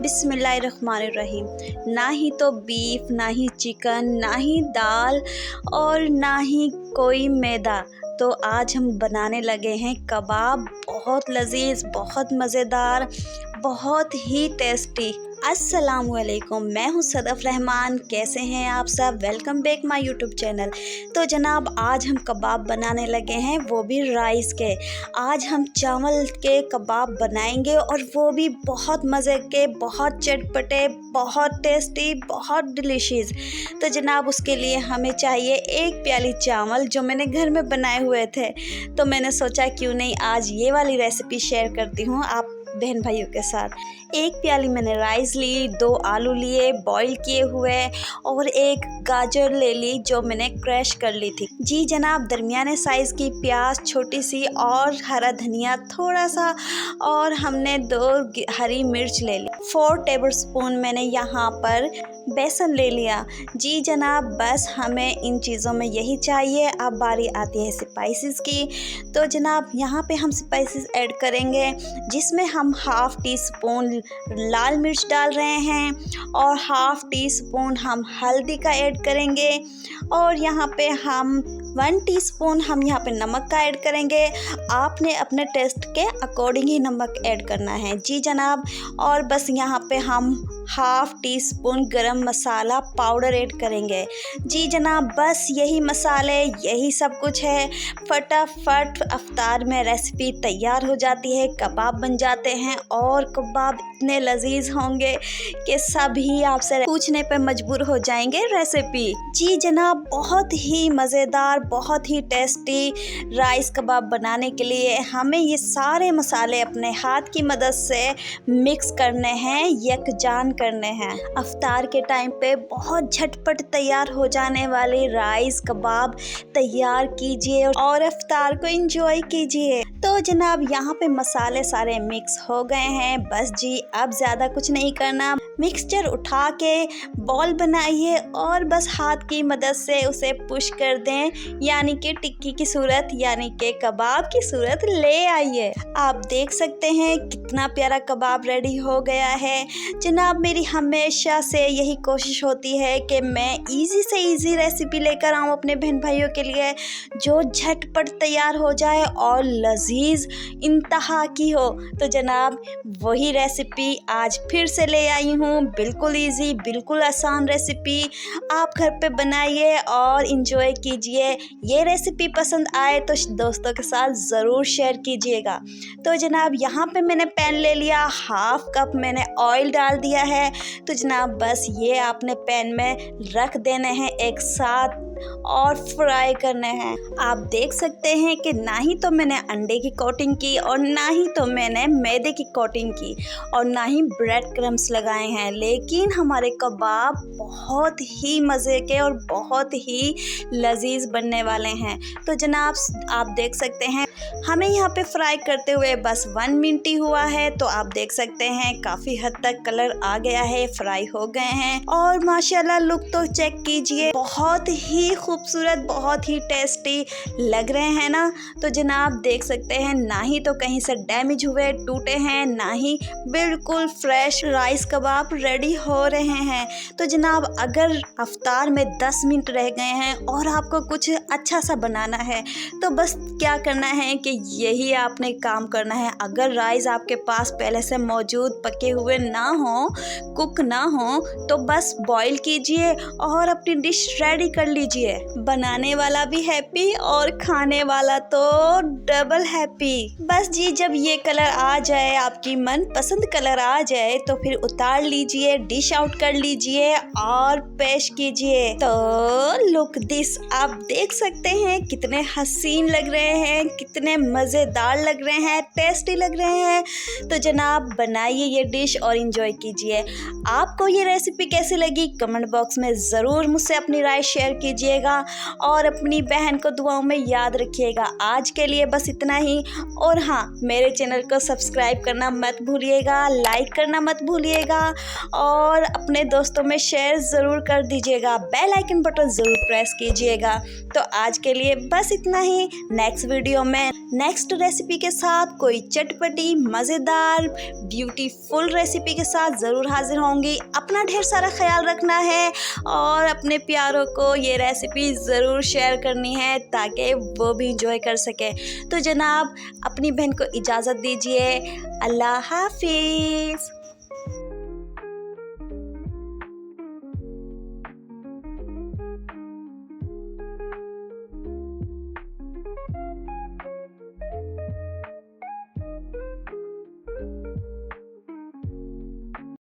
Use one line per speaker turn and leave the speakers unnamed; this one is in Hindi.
बिस्मिल्लाहिर्रहमानिर्रहीम। ना ही तो बीफ, ना ही चिकन, ना ही दाल और ना ही कोई मैदा, तो आज हम बनाने लगे हैं कबाब। बहुत लजीज, बहुत मज़ेदार, बहुत ही टेस्टी। अस्सलामुअलैकुम, मैं हूँ सदफ़ रहमान। कैसे हैं आप सब? Welcome back my YouTube channel. तो जनाब, आज हम कबाब बनाने लगे हैं, वो भी राइस के। आज हम चावल के कबाब बनाएंगे और वो भी बहुत मज़े के, बहुत चटपटे, बहुत टेस्टी, बहुत डिलीशियस। तो जनाब, उसके लिए हमें चाहिए 1 प्याली चावल जो मैंने घर में बनाए हुए थे। तो मैंने सोचा क्यों नहीं आज ये वाली रेसिपी शेयर करती हूँ आप बहन भाइयों के साथ। 1 प्याली मैंने राइस ली, 2 आलू लिए बॉईल किए हुए और 1 गाजर ले ली जो मैंने क्रश कर ली थी। जी जनाब, दरमियाने साइज़ की प्याज छोटी सी और हरा धनिया थोड़ा सा, और हमने 2 हरी मिर्च ले ली। 4 टेबलस्पून मैंने यहाँ पर बेसन ले लिया। जी जनाब, बस हमें इन चीज़ों में यही चाहिए। अब बारी आती है स्पाइसेस की। तो जनाब, यहाँ पे हम स्पाइसेस ऐड करेंगे, जिसमें हम 1/2 टीस्पून लाल मिर्च डाल रहे हैं और 1/2 टीस्पून हम हल्दी का ऐड करेंगे, और यहाँ पे हम 1 टीस्पून हम यहाँ पे नमक का ऐड करेंगे। आपने अपने टेस्ट के अकॉर्डिंग ही नमक ऐड करना है। जी जनाब, और बस यहाँ पे हम 1/2 टीस्पून गरम मसाला पाउडर ऐड करेंगे। जी जनाब, बस यही मसाले, यही सब कुछ है। फटाफट अफ्तार में रेसिपी तैयार हो जाती है, कबाब बन जाते हैं, और कबाब इतने लजीज होंगे कि सभी आपसे पूछने पे मजबूर हो जाएंगे रेसिपी। जी जनाब, बहुत ही मज़ेदार, बहुत ही टेस्टी राइस कबाब बनाने के लिए हमें ये सारे मसाले अपने हाथ की मदद से मिक्स करने हैं, यकजान करने हैं। अफ्तार के टाइम पे बहुत झटपट तैयार हो जाने वाले राइस कबाब तैयार कीजिए और अफ्तार को एंजॉय कीजिए। तो जनाब, यहाँ पे मसाले सारे मिक्स हो गए हैं। बस जी, अब ज़्यादा कुछ नहीं करना। मिक्सचर उठा के बॉल बनाइए और बस हाथ की मदद से उसे पुश कर दें, यानी कि टिक्की की सूरत, यानी कि कबाब की सूरत ले आइए। आप देख सकते हैं कितना प्यारा कबाब रेडी हो गया है। जनाब, मेरी हमेशा से यही कोशिश होती है कि मैं इजी से इजी रेसिपी लेकर आऊँ अपने बहन भाइयों के लिए, जो झटपट तैयार हो जाए और लजीज इंतहा की हो। तो जनाब, वही रेसिपी आज फिर से ले आई हूँ। बिल्कुल इजी, बिल्कुल आसान रेसिपी। आप घर पे बनाइए और इंजॉय कीजिए। ये रेसिपी पसंद आए तो दोस्तों के साथ ज़रूर शेयर कीजिएगा। तो जनाब, यहाँ पे मैंने पैन ले लिया, 1/2 कप मैंने ऑयल डाल दिया है। तो जनाब, बस ये आपने पैन में रख देने हैं एक साथ और फ्राई करने हैं। आप देख सकते हैं कि ना ही तो मैंने अंडे की कोटिंग की और ना ही तो मैंने मैदे की कोटिंग की और ना ही ब्रेड क्रम्स लगाए हैं, लेकिन हमारे कबाब बहुत ही मज़े के और बहुत ही लजीज बनने वाले हैं। तो जनाब, आप देख सकते हैं हमें यहाँ पे फ्राई करते हुए बस 1 मिनट ही हुआ है। तो आप देख सकते हैं काफ़ी हद तक कलर आ गया है, फ्राई हो गए हैं, और माशाल्लाह लुक तो चेक कीजिए, बहुत ही खूबसूरत, बहुत ही टेस्टी लग रहे हैं ना। तो जनाब, देख सकते हैं ना ही तो कहीं से डैमेज हुए, टूटे हैं, ना ही बिल्कुल फ्रेश राइस कबाब रेडी हो रहे हैं। तो जनाब, अगर अफ्तार में 10 मिनट रह गए हैं और आपको कुछ अच्छा सा बनाना है, तो बस क्या करना है कि यही आपने काम करना है। अगर राइस आपके पास पहले से मौजूद पके हुए ना हो, कुक ना हो, तो बस बॉईल कीजिए और अपनी डिश रेडी कर लीजिए। बनाने वाला भी हैप्पी और खाने वाला तो डबल हैप्पी। बस जी, जब ये कलर आ जाए, आपकी मन पसंद कलर आ जाए, तो फिर उतार लीजिए, डिश आउट कर लीजिए और पेश कीजिए। तो लुक दिस, आप देख सकते हैं कितने हसीन लग रहे हैं, कितने मज़ेदार लग रहे हैं, टेस्टी लग रहे हैं। तो जनाब, बनाइए ये डिश और इंजॉय कीजिए। आपको ये रेसिपी कैसी लगी कमेंट बॉक्स में ज़रूर मुझसे अपनी राय शेयर कीजिए। कीजिएगा और अपनी बहन को दुआओं में याद रखिएगा। आज के लिए बस इतना ही। और हाँ, मेरे चैनल को सब्सक्राइब करना मत भूलिएगा, लाइक करना मत भूलिएगा और अपने दोस्तों में शेयर ज़रूर कर दीजिएगा। बेल आइकन बटन ज़रूर प्रेस कीजिएगा। तो आज के लिए बस इतना ही। नेक्स्ट वीडियो में नेक्स्ट रेसिपी के साथ कोई चटपटी मज़ेदार ब्यूटीफुल रेसिपी के साथ ज़रूर हाजिर होंगी। अपना ढेर सारा ख्याल रखना है और अपने प्यारों को ये रेसिपी ज़रूर शेयर करनी है ताकि वो भी इंजॉय कर सके। तो जनाब, अपनी बहन को इजाज़त दीजिए। अल्लाह हाफिज़।